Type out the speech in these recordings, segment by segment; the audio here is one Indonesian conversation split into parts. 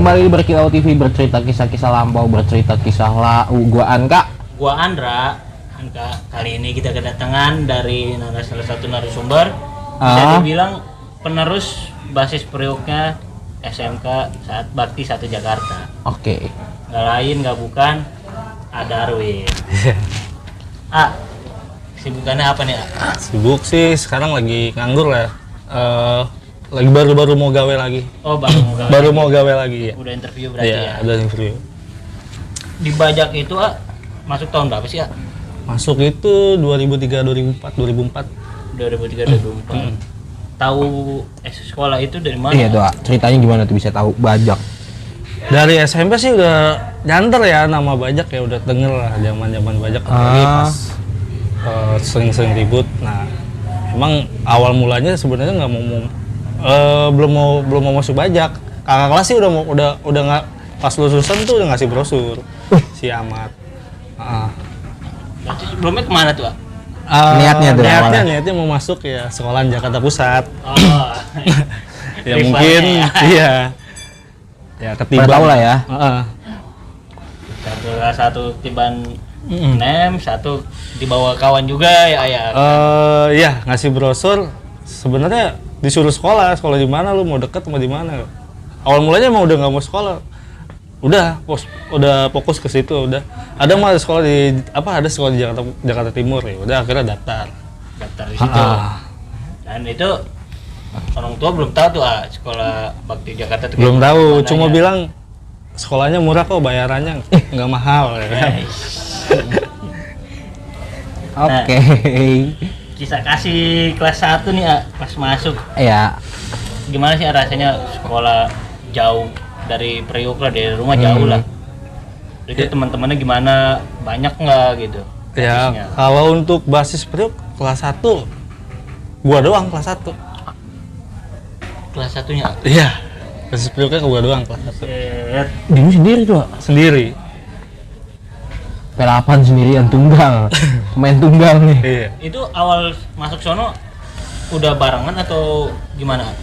kembali Berkilau TV, bercerita kisah-kisah lampau, bercerita kisah gua Anka. Gua Andra. Anka, kali ini kita kedatangan dari salah satu narasumber. Bisa dibilang penerus basis Prioknya SMK saat Bakti 1 Jakarta. Oke. Nggak lain, nggak bukan, Darwin. Sibukannya apa nih? Sibuk sih, sekarang lagi nganggur lah. Lagi baru mau gawe lagi. Oh, baru mau gawe lagi ya. Udah interview berarti ya? Udah interview. Di Bajak itu masuk tahun berapa sih Masuk itu 2003, 2004. 2003-2004. Tahu sekolah itu dari mana? Iya doa, ceritanya gimana tuh bisa tahu Bajak? Dari SMP sih udah nyanter ya nama Bajak ya, udah denger lah zaman Bajak apalagi pas sering-sering ribut. Nah, emang awal mulanya sebenarnya belum mau masuk Bajak. Kakak kelas sih udah nggak, pas lulusan tuh udah ngasih brosur si Ahmad. Berarti sebelumnya kemana tuh? Niatnya mau masuk ya sekolahan Jakarta Pusat. Ya Rivalnya mungkin ya. ya ketiban tahu lah ya. Satu tiban nem, satu dibawa kawan juga ya ayah. Ya ngasih brosur. Sebenarnya disuruh sekolah di mana, lu mau deket mau di mana. Awal mulanya emang udah nggak mau sekolah, udah fokus ke situ. Udah ada mah sekolah ada sekolah di Jakarta Timur ya, udah akhirnya daftar di situ. Dan itu orang tua belum tahu tuh sekolah Bakti Jakarta itu belum tahu, cuma bilang sekolahnya murah kok, bayarannya nggak mahal ya kan. Oke. Kisah kasih kelas 1 nih pas masuk. Iya. Gimana sih rasanya sekolah jauh dari Priok lah, dari rumah jauh lah. Itu teman-temannya gimana? Banyak nggak gitu? Ya, basisnya? kalau untuk basis Priok kelas 1 gua doang kelas 1. Kelas 1-nya? Iya. Basis Prioknya gua doang kelas 1. Dulu sendiri tuh, Sendiri. P8 sendirian tunggal. Main tunggal nih. Iya. Itu awal masuk sono udah barengan atau gimana?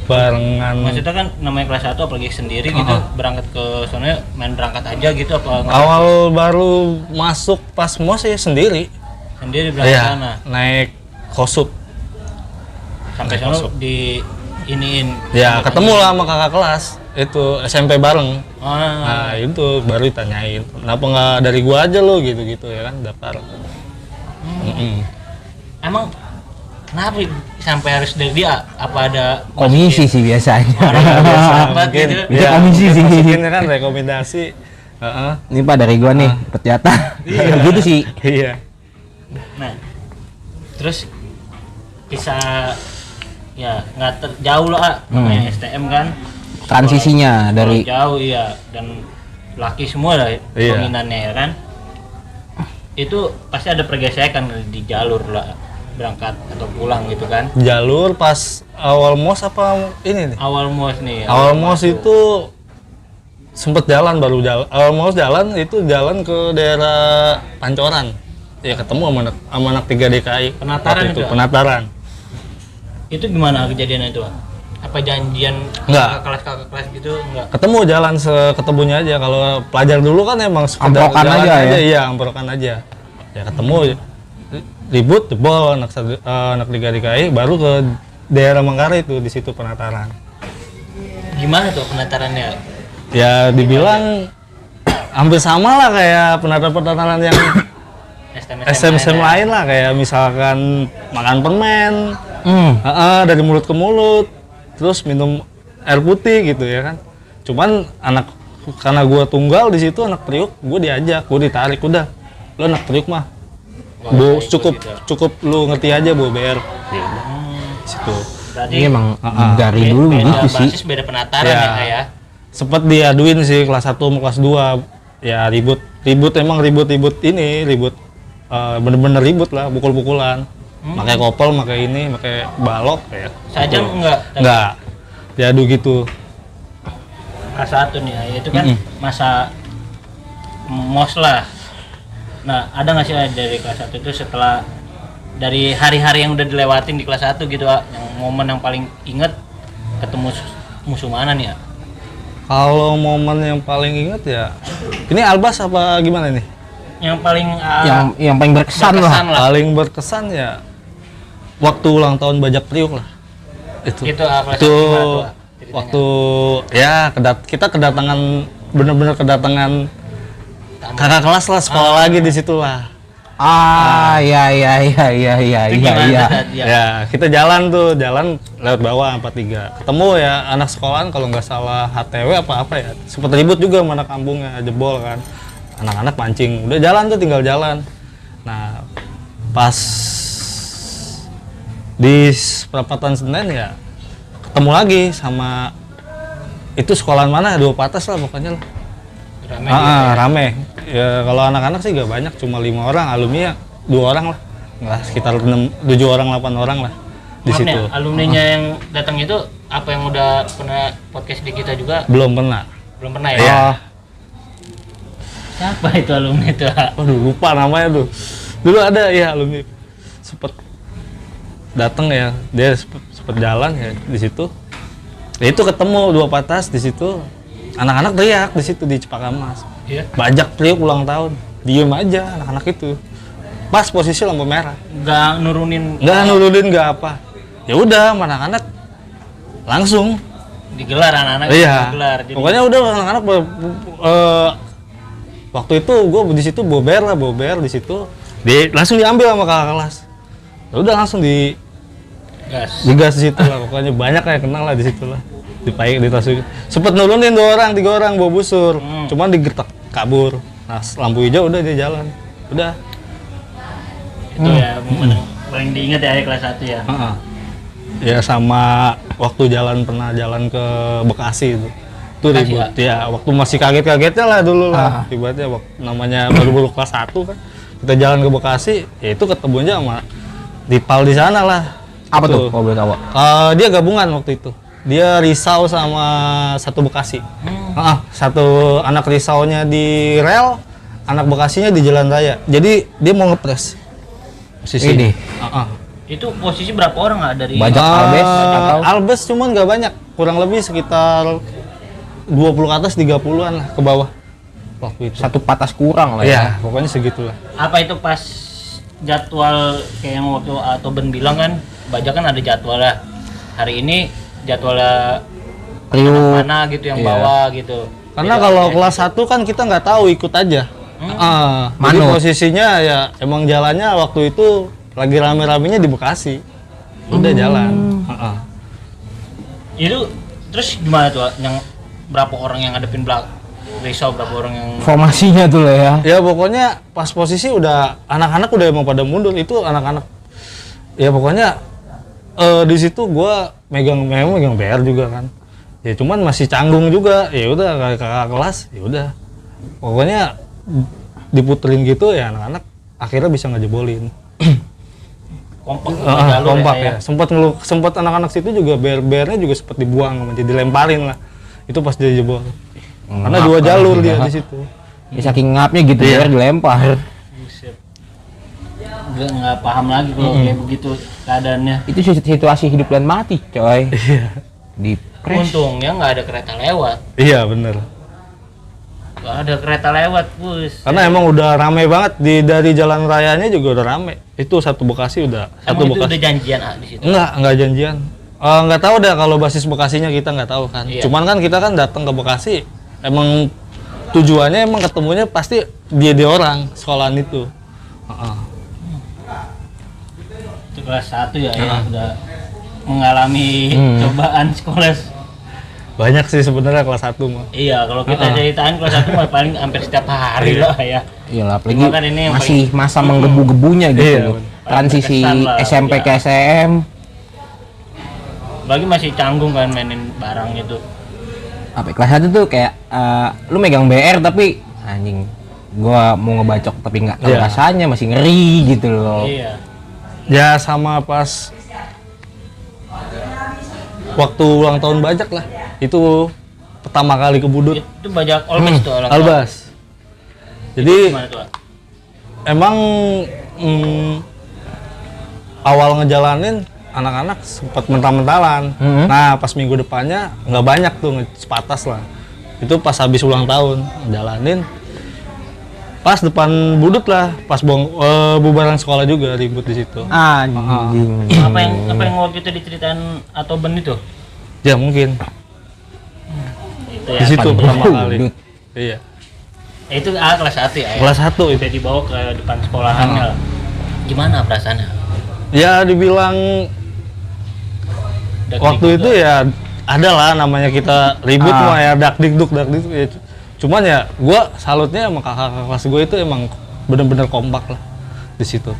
Barengan. Maksudnya kan namanya kelas 1 apalagi sendiri gitu, berangkat ke sono main berangkat aja gitu apa? Awal baru masuk pas MOS ya sendiri. Sendiri berangkat sana. Naik Kosub. Sampai sono di iniin. Ya, ketemu lah sama kakak kelas. Itu SMP bareng. Nah, itu baru ditanyain, kenapa nggak dari gua aja lo gitu-gitu ya kan, daftar. Emang kenapa sampai harus dari dia? Apa ada Komisi sih biasanya. Mungkin Itu komisi sih. masukin kan rekomendasi. Ini Pak dari gua nih, ternyata. Gitu sih. Iya. Nah, terus bisa ya nggak jauh lah namanya STM kan. Transisinya dari jauh iya, dan laki semua lah dominannya ya kan. Itu pasti ada pergesekan di jalur lah, berangkat atau pulang gitu kan. Jalur pas awal MOS apa ini nih? Awal MOS nih. Awal MOS itu sempet jalan, awal MOS jalan itu jalan ke daerah Pancoran. Ya ketemu sama anak 3 DKI. Penataran itu. Penataran. Itu gimana kejadiannya itu? Apa janjian kakak kelas gitu? Enggak. Ketemu jalan seketemunya aja. Kalau pelajar dulu kan emang amprokan aja ya. Iya, amprokan aja. Ya ketemu ribut jebol anak 3 DKI baru ke daerah Manggarai itu, di situ penataran. Gimana tuh penatarannya? Ya dibilang hampir sama lah kayak penataran yang SMSM lain lah, kayak misalkan makan permen, dari mulut ke mulut, terus minum air putih gitu ya kan. Cuman karena gue tunggal di situ anak Priok, gue diajak, gue ditarik, udah lo anak Priok mah, cukup lu ngerti aja BR. Situ. Berarti ini emang dari dulu gitu sih. Basis beda penataran ya. Sempet diaduin sih kelas 1 sama kelas 2. Ya ribut bener-bener ribut lah, pukul-pukulan. Pakai kopel, pakai balok ya. Sajam enggak. Diadu gitu. Kelas 1 nih, itu kan masa MOS lah. Nah, ada nggak sih dari kelas 1 itu setelah dari hari-hari yang udah dilewatin di kelas 1 gitu, yang momen yang paling inget ketemu musuh mana nih? Kalau momen yang paling inget ya, ini Albas apa gimana nih? Yang paling yang paling berkesan lah. Paling berkesan ya waktu ulang tahun Bajak Priuk lah. Itu kelas itu 5 tuh, ceritanya. waktu ya kita kedatangan bener-bener kedatangan kakak kelas lah, sekolah lagi di situ lah. Ya. Itu gimana tuh, Zat? Ya, kita jalan lewat bawah 43. Ketemu ya anak sekolahan kalau nggak salah HTW apa ya. Sempat ribut juga sama anak kampungnya, jebol kan. Anak-anak mancing, udah jalan tuh, tinggal jalan. Nah, pas di perapatan Senen ya ketemu lagi sama itu sekolahan mana, 2 patas lah pokoknya lah. Rame gitu ya. Rame. Ya kalau anak-anak sih gak banyak, cuma 5 orang, alumni ya 2 orang lah. Nggak, sekitar 7 orang 8 orang lah di Maaf nih, situ. alumninya yang datang itu apa yang udah pernah podcast di kita juga? Belum pernah. Belum pernah ya? Iya. Siapa itu alumni itu? Waduh, lupa namanya tuh. Dulu ada ya alumni. Sempet datang ya, dia sempet jalan ya di situ. Ya itu ketemu 2 patas di situ. Anak-anak teriak di situ di Cepaka Mas. Iya. Bajak Priuk ulang tahun. Diem aja anak-anak itu. Pas posisi lampu merah. Nggak nurunin. Nggak apa. Ya udah, anak-anak langsung Digelar anak-anak. iya. Digelar. Jadi Pokoknya udah anak-anak waktu itu gue di situ bober di situ. Langsung diambil sama kakak kelas. Ya udah langsung gas. digas di situ lah. Pokoknya banyak kayak kenal lah di situ lah. Dipaik, ditasukin. Sempet nurunin 2 orang, 3 orang bawa busur. Cuman digertak kabur. Nah, lampu hijau udah dia jalan. Udah. Itu ya momen yang paling diingat ya kelas 1 ya. Ya sama waktu pernah jalan ke Bekasi itu. Itu Bekasi, ribut. Ya, waktu masih kaget-kagetnya lah dulu lah. Tiba-tiba namanya baru-baru kelas 1 kan. Kita jalan ke Bekasi, ya itu ketemunya sama Dipal di sana lah. Apa tuh? Kalau boleh tahu. Dia gabungan waktu itu. Dia Risau sama satu Bekasi. Satu anak Risaunya di rel, anak Bekasinya di jalan raya. Jadi dia mau ngepres. Posisi Ini. Itu posisi berapa orang nggak dari? Bajak Albes atau? Albes cuman nggak banyak, kurang lebih sekitar 20 ke atas, 30-an lah ke bawah waktu itu. Satu patas kurang lah Iya, pokoknya segitulah. Apa itu pas jadwal kayak yang waktu atau Ben bilang kan, Bajak kan ada jadwalnya. Hari ini jadwalnya Priuk. mana gitu yang Iya. bawa gitu. Karena Beda kalau ya. kelas 1 kan kita nggak tahu, ikut aja. Jadi Manut. posisinya ya emang jalannya waktu itu lagi rame-ramenya di Bekasi. Udah jalan. Itu terus gimana tuh yang berapa orang yang ngadepin Risau, berapa orang yang Formasinya tuh lah ya. Ya pokoknya pas posisi udah anak-anak udah emang pada mundur, itu anak-anak. Ya pokoknya di situ gua megang BR juga kan. Ya cuman masih canggung juga. Ya udah kakak kelas, ya udah. Pokoknya diputerin gitu ya anak-anak akhirnya bisa ngejebolin. kompak Kompak ya. Sempat anak-anak situ juga BR-nya juga sempat dibuang, jadi dilemparin lah. Itu pas dia jebol. Karena 2 jalur dia di situ. Ya, saking ngapnya gitu ya dilempar. Buset. Nggak paham lagi kalau kayak begitu keadaannya. Itu situasi hidup dan mati, coy. Di pres. Untungnya nggak ada kereta lewat. Iya bener. Nggak ada kereta lewat, Bus. Karena emang udah rame banget dari jalan rayanya juga udah rame. Itu satu Bekasi udah. Emang itu udah janjian di situ. Enggak janjian. Nggak tahu deh kalau basis Bekasinya kita nggak tahu kan. Iya. Cuman kan kita kan datang ke Bekasi, emang tujuannya emang ketemunya pasti dia orang sekolahan itu. Itu kelas 1 ya, ya udah mengalami cobaan sekolah. Banyak sih sebenarnya kelas 1 mah. Iya, kalau kita ceritain kelas 1 mah paling hampir setiap hari lah ya. Iyalah, apalagi Cuma kan ini yang masih masa menggebu-gebunya gitu Iya, loh. Transisi berkesan lah, SMP iya. ke SM. Bagi masih canggung kan mainin barang itu. Apa kelas 1 tuh kayak lu megang BR tapi anjing gua mau ngebacok tapi nggak tahu Iya. rasanya, masih ngeri gitu loh. Iya. Ya sama pas waktu ulang tahun Bajak lah. Itu pertama kali ke Budut. Itu Bajak Olmes tuh orang tua. Albas. Jadi Gimana tuh? emang awal ngejalanin anak-anak sempat mental-mentalan. Nah pas minggu depannya nggak banyak tuh sepatas lah. Itu pas habis ulang tahun jalanin, pas depan budut lah, pas bubaran sekolah juga ribut di situ. Anjing. Apa yang waktu itu diceritain atau Ben itu? Ya mungkin Itu di ya. situ Depan pertama budut. kali. Iya. Itu kelas 1 ya. Kelas 1 itu. Udah dibawa ke depan sekolahannya lah. Gimana perasaannya? Ya dibilang Udah waktu keribut itu lah. ya ada lah namanya kita ribut mah ya dak dikduk ya. Cuman ya gua salutnya sama kakak kelas gue itu emang bener-bener kompak lah di situ.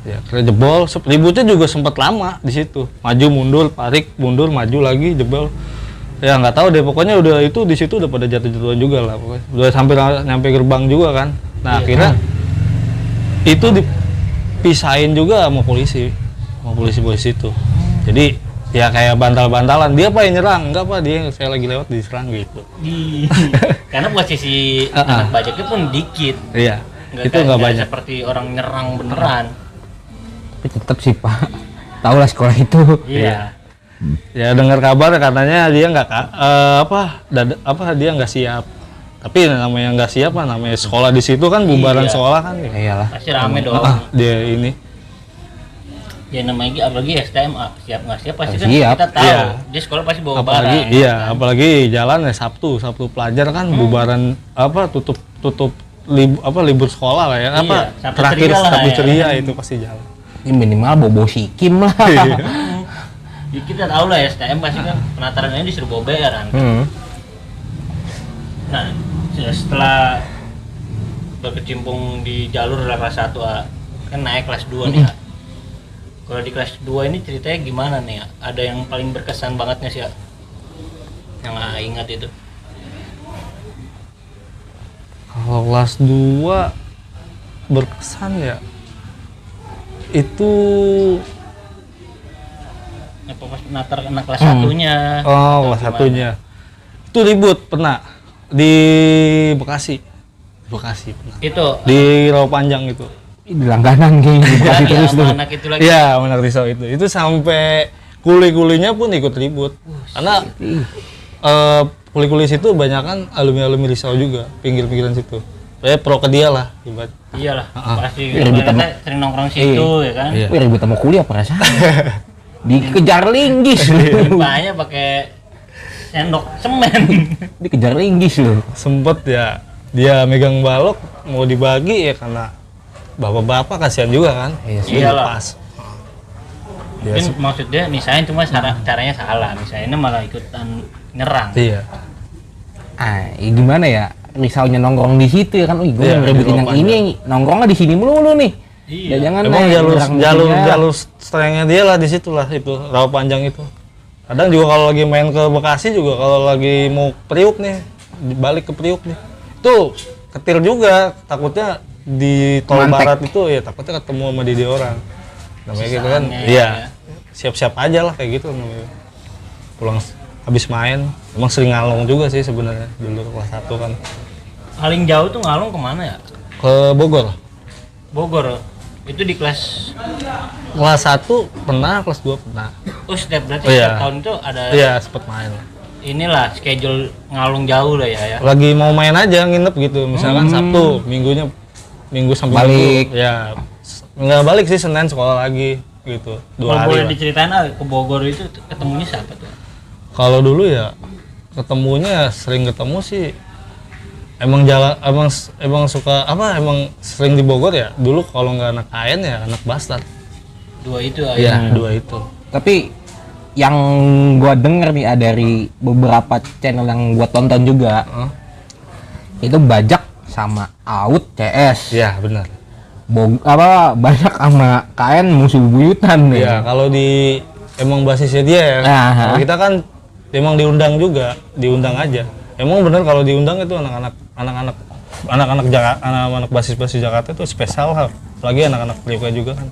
Ya kira jebol, ributnya juga sempat lama di situ. Maju mundur, tarik, mundur, maju lagi, jebol. Ya nggak tahu deh, pokoknya udah itu di situ udah pada jatuh-jatuhan juga lah pokoknya. Udah sampai nyampe gerbang juga kan. Nah, akhirnya itu dipisahin juga sama polisi itu. Jadi ya kayak bantal-bantalan, dia apa yang nyerang? Enggak Pak, dia saya lagi lewat diserang gitu. Karena posisi anak bajaknya pun dikit. Iya. Itu Nggak nggak banyak. seperti orang nyerang beneran. Tapi tetap sih Pak. Tahu lah sekolah itu. Iya. Ya dengar kabar katanya dia nggak dia nggak siap. Tapi namanya nggak siap lah, namanya sekolah di situ kan bubaran Iya. sekolah kan. Ya. Iyalah. Pasti rame dong. Dia ini. Ya namanya apalagi STM siap nggak siap pasti kan Siap. kita tahu. Iya. Dia sekolah pasti bawa Apalagi barang. apalagi jalan ya Sabtu pelajar kan bubaran tutup libur sekolah lah ya. Iya, Sabtu Terakhir ceria lah Sabtu ya. ceria itu pasti jalan. Ini minimal bobo sikim lah. Ya, kita tahu lah ya STM pasti kan penatarannya disuruh bawa BR kan. Nah, setelah berkecimpung di jalur kelas 1 kan naik kelas 2 nih. Kalau di kelas 2 ini ceritanya gimana nih ya? Ada yang paling berkesan banget nggak sih ya? Yang ingat itu? Kalau kelas 2 berkesan ya itu Apa pas natar anak kelas 1-nya? kelas satunya itu ribut pernah di Bekasi pernah Itu di Rawa Panjang itu. Ini langganan kayaknya dikasih ya, terus sama tuh. anak itu lagi. Iya, anak risau itu sampai kuli-kulinya pun ikut ribut karena kuli-kuli situ banyak kan alumni risau juga pinggir-pinggiran situ. Saya pro ke dia lah ibarat. Iyalah, pasti Ribut sama- mereka sering nongkrong situ ya kan. Iya. Wih, ribut sama kuliah perasaan. Dikejar linggis Iya. lu. Banyak pakai sendok semen. Dikejar linggis lu. Sempet ya dia megang balok mau dibagi ya karena bapak-bapak kasihan juga kan. Iya Dia Iyalah. lepas. Dia Mungkin maksudnya misalnya cuma caranya salah, misalnya malah ikutan nyerang. iya. Ya gimana ya? Risaunya nongkrong di situ ya kan. Wih, gue Iya, ngeributin di yang Rawa ini nongkrongnya di sini mulu nih. Iya. Ya jangan Emang deh, nyerang musuhnya. jalur strengthnya dia lah di situ lah itu Rawa Panjang itu. Kadang juga kalau lagi main ke Bekasi juga kalau lagi mau Priuk nih, balik ke Priuk nih. Itu ketir juga takutnya di tol Mantek. barat itu ya takutnya ketemu sama dia orang. Namanya gitu kan. Sisaannya, Iya. ya. Siap-siap aja lah kayak gitu namanya. Pulang habis main, emang sering ngalong juga sih sebenarnya dulu kelas 1 kan. Paling jauh tuh ngalung kemana ya? Ke Bogor. Bogor. Itu di kelas. Kelas 1 pernah, kelas 2 pernah. Oh, berarti Oh, iya. setiap tahun itu ada Iya, sempet main. inilah schedule ngalung jauh lah ya. Lagi mau main aja nginep gitu misalkan Sabtu minggu sampai Balik. Minggu. Ya nggak balik sih, Senin sekolah lagi gitu 2 Kalau hari boleh lah. diceritain ke Bogor itu ketemunya siapa tuh? Kalau dulu ya ketemunya sering ketemu sih emang suka emang sering di Bogor ya dulu. Kalau nggak anak KN ya anak Bastard. Dua itu Iya, 2 itu. Tapi yang gua denger nih dari beberapa channel yang gua tonton juga, itu Bajak sama Out CS. Iya benar. Bajak sama KN musuh buyutan nih. Iya, kalau di emang basisnya dia ya. Aha. Kalau kita kan emang diundang juga, diundang aja. Emang bener kalau diundang itu anak-anak basis Jakarta itu spesial lah. Apalagi anak-anak Priuka juga kan.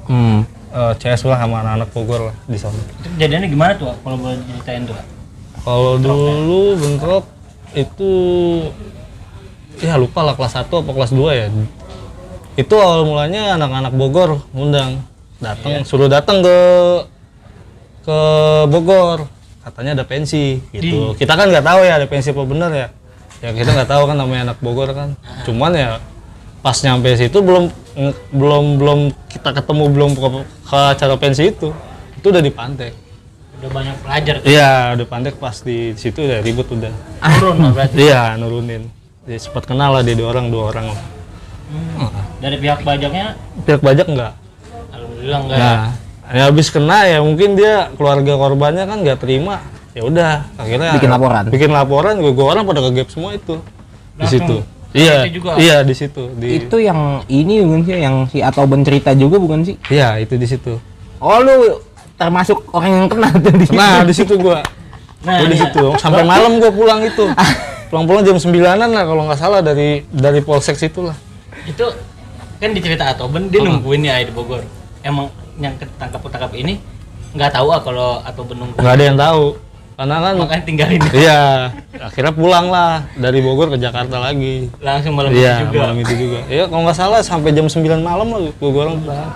CS lah sama anak-anak Bogor lah di sana. Itu kejadiannya gimana tuh? Kalau boleh ceritain tuh. Kalau dulu bentrok itu ya lupa lah kelas 1 apa kelas 2 ya. Itu awal mulanya anak-anak Bogor ngundang, suruh datang ke Bogor. Katanya ada pensi gitu. Kita kan nggak tahu ya ada pensi apa bener ya. Ya kita nggak tahu kan namanya anak Bogor kan. Cuman ya pas nyampe situ belum kita ketemu belum ke acara pensi itu udah dipantek. Udah banyak pelajar. Iya, udah pantek pas di situ udah ribut udah. Turun lah berarti. Iya, nurunin. Jadi sempat kenal lah dia dua orang. Dari pihak bajaknya Pihak bajak enggak. alhamdulillah enggak. Nah, ya habis kena ya mungkin dia keluarga korbannya kan nggak terima. Ya udah, akhirnya bikin laporan, gue orang pada kegap semua itu. Di situ. Iya, iya di situ. Itu yang ini bukan sih, yang si atau bercerita juga bukan sih? Iya, itu di situ. Oh, lu termasuk orang yang kena tuh di situ. Nah, di situ gua. Gua di situ. Sampai malam gua pulang itu. Pulang-pulang jam 9-an lah kalau nggak salah dari Polsek situ lah. Itu kan dicerita Atoben dia nungguin ya di Bogor. Emang yang ketangkap ini nggak tahu kalau Atoben nungguin. Nggak ada yang tahu. Karena kan makanya tinggalin. Iya, akhirnya pulang lah dari Bogor ke Jakarta lagi. Langsung malam iya, itu juga. Malam itu juga. Iya, kalau nggak salah sampai jam 9 malam lah gua orang pulang.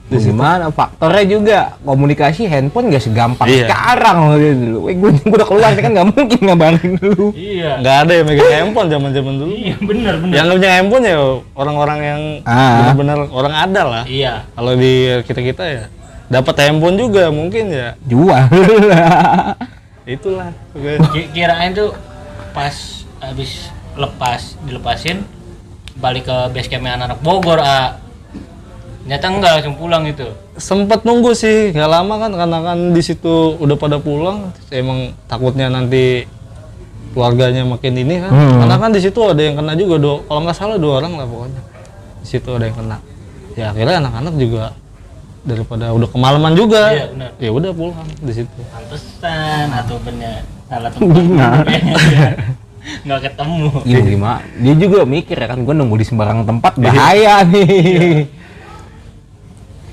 Gimana faktornya juga komunikasi handphone gak segampang Iya. sekarang gitu. Gue udah keluar kan nggak mungkin ngabarin dulu. Iya. Nggak ada yang megang handphone zaman dulu. Iya, benar. Yang nggak punya handphone ya orang-orang yang benar-benar orang ada lah. Iya. Kalau di kita ya dapat handphone juga mungkin ya. Jual. Itulah. Kirain tuh pas habis dilepasin balik ke base campnya anak-anak Bogor, ternyata enggak, langsung pulang itu. Sempet nunggu sih, nggak lama kan karena kan di situ udah pada pulang. Emang takutnya nanti keluarganya makin ini kan. Karena kan di situ ada yang kena juga, kalau nggak salah 2 orang lah pokoknya. Di situ ada yang kena. Ya akhirnya anak-anak juga daripada udah kemalaman juga. Iya, benar. Ya udah pulang di situ. Pantesan atau bener salah tempat. Nggak ketemu. Iya gimana? Dia juga mikir ya kan, gue nunggu di sembarang tempat bahaya nih.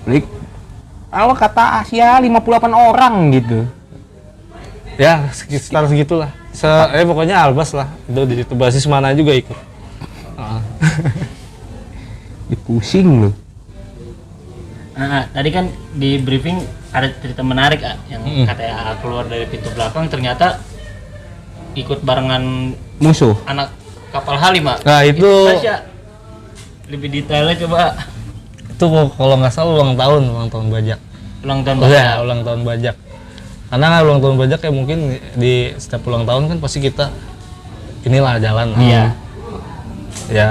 Balik, kalau kata Asia 58 orang gitu. Ya sekitar segitulah. Pokoknya Albas lah. Itu di situ basis mana juga ikut. Dipusing loh. Nah, tadi kan di briefing ada cerita menarik yang katanya keluar dari pintu belakang ternyata ikut barengan Musuh. anak kapal Halim. Nah itu lebih detailnya coba. Itu kalau nggak salah ulang tahun bajak. Ulang tahun Oh bajak. ya, ulang tahun bajak. Karena ulang tahun bajak ya mungkin di setiap ulang tahun kan pasti kita inilah jalan. Iya. Ya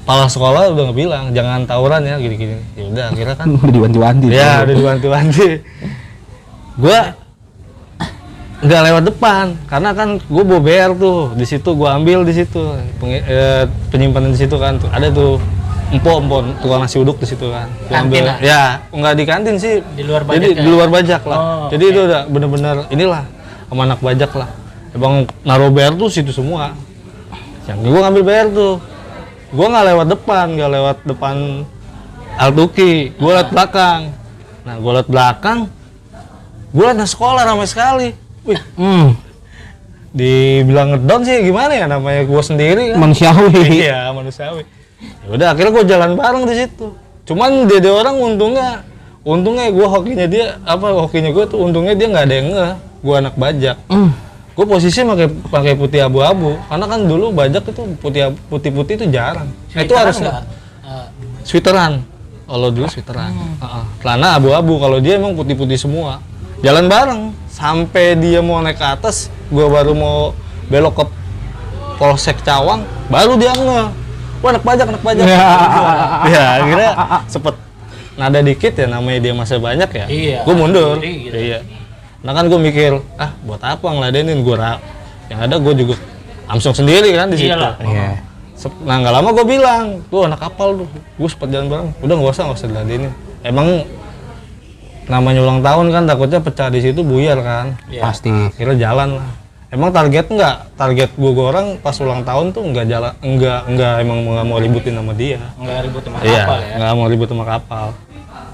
kepala sekolah udah ngebilang jangan tawuran ya gini-gini. Ya udah akhirnya kan. Udah diwanti-wanti. Ya udah diwanti-wanti. Gua nggak lewat depan karena kan gue bawa BR tuh di situ, gue ambil di situ penyimpanan di situ kan tuh, ada tuh empok tukang nasi uduk di situ kan. Gua ambil, ya nggak di kantin sih, di luar bajak. jadi di luar bajak lah. Jadi okay. itu udah bener-bener inilah sama anak bajak lah. Emang naruh BR tuh situ semua. Yang gue ngambil BR tuh, gue nggak lewat depan Altuki, gue lewat belakang. Nah gue lewat belakang, gue liat sekolah ramai sekali. Wih, dibilang ngedon sih gimana ya, namanya gue sendiri kan. Manusiawi. Iya manusiawi. Ya udah akhirnya gue jalan bareng di situ. Cuman dia orang untungnya gue hokinya gue tuh untungnya dia nggak ada yang gue anak bajak. Gue posisinya pakai putih abu-abu karena kan dulu bajak itu putih itu jarang. Itu harus sweateran. Kalau dulu sweateran. Celana abu-abu, kalau dia emang putih-putih semua. Jalan bareng sampai dia mau naik ke atas, gue baru mau belok ke Polsek Cawang, baru dia wah anak bajak. Ya akhirnya sempet nada dikit ya, namanya dia masih banyak ya. Iya. Gue mundur. Gitu. Iya. Nah kan gue mikir, buat apa ngeladenin gue yang ada gue juga langsung sendiri kan di situ. Iya. Nah nggak lama gue bilang, tuh anak kapal tuh, gue sempat jalan bareng, udah nggak usah diladenin. Emang namanya ulang tahun kan takutnya pecah di situ buyar kan. Ya. Pasti. Akhirnya jalan lah. Emang target gue orang pas ulang tahun tuh nggak jalan, emang nggak mau ributin sama dia. Nggak ribut sama Iya, kapal ya. nggak mau ribut sama kapal.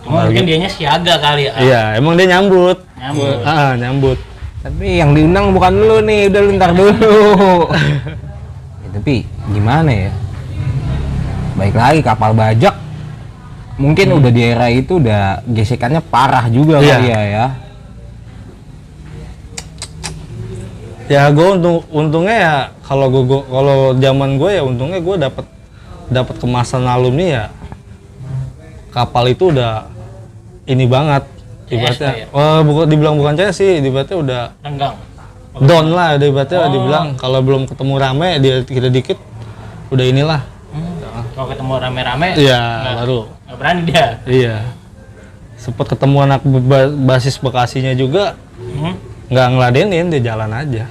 Cuma mungkin dianya siaga kali ya. Iya, emang dia nyambut. Nyambut. Nyambut. Tapi yang diundang bukan lu nih, udah lu ntar dulu. Ya, tapi gimana ya? Baik lagi kapal bajak. Mungkin udah di era itu udah gesekannya parah juga kali ya. Ya gue untungnya ya kalau zaman gue ya untungnya gue dapat kemasan alumni ya, kapal itu udah ini banget ibaratnya. Dibilang bukan CS sih, ibaratnya udah Renggang. down lah, ibaratnya dibilang kalau belum ketemu rame dia dikit udah inilah. Kalau ketemu rame-rame Iya, baru nggak berani dia. iya. Sempet ketemu anak basis Bekasinya juga, nggak ngeladenin, dia jalan aja.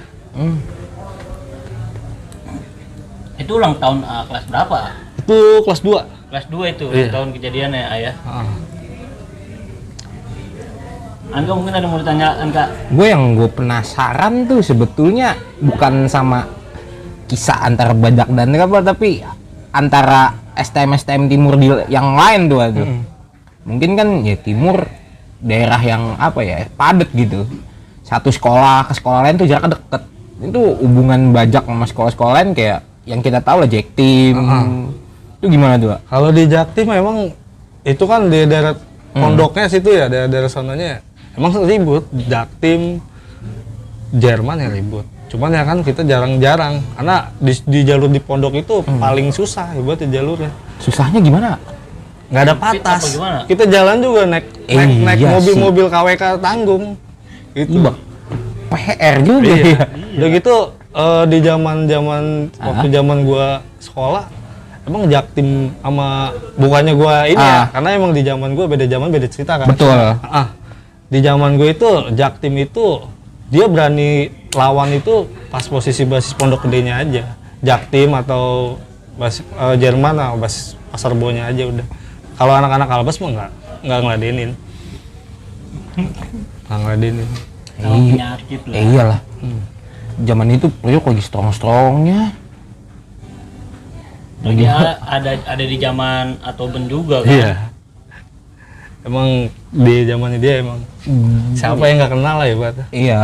Itu ulang tahun kelas berapa? Itu kelas 2. Kelas 2 itu Iya. tahun kejadiannya ayah. Angga mungkin ada mau ditanya Angga. Gue penasaran tuh sebetulnya bukan sama kisah antara Bajak dan apa, tapi antara STM timur yang lain tuh aduh. Mungkin kan ya timur daerah yang apa ya, padat gitu. Satu sekolah ke sekolah lain tuh jaraknya deket. Itu hubungan Bajak sama sekolah-sekolah lain kayak yang kita tahu lah Jaktim. Itu gimana tuh? Kalau di Jaktim memang itu kan di daerah pondoknya situ ya, daerah sananya emang ribut. Jaktim Jerman ya ribut. Cuman ya kan kita jarang-jarang karena di jalur di pondok itu paling susah buat di jalurnya. Susahnya gimana? Nggak ada Sempit patas. apa gimana? Kita jalan juga naik Iya mobil-mobil KWK tanggung. Itu PR juga iya. ya. Udah gitu di waktu zaman gua sekolah emang Jaktim sama bukannya gua ini ya, karena emang di zaman gua beda zaman beda cerita kan. Betul. Di zaman gue itu Jaktim itu dia berani lawan itu pas posisi basis Pondok Gedenya aja. Jaktim atau basis Jerman atau basis Pasar Bonya aja udah. Kalau anak-anak Albas mah nggak ngeladenin. Nggak ngeladenin. Sama penyakit lah. Iyalah. Zaman itu Priok lagi strong-strongnya. Lagi ada di zaman atau Ben juga kan. Iya. Emang di zamannya dia emang siapa yang nggak kenal lah ya buat. Iya.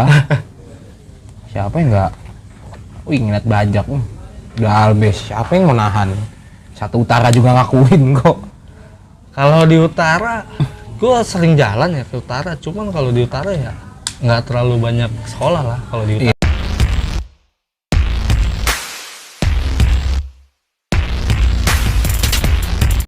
Siapa yang nggak? Wih ngeliat Bajak. Udah Albes. Siapa yang mau nahan? Satu Utara juga ngakuin kok. Kalau di utara, gue sering jalan ya ke utara. Cuman kalau di utara ya nggak terlalu banyak sekolah lah kalau di utara.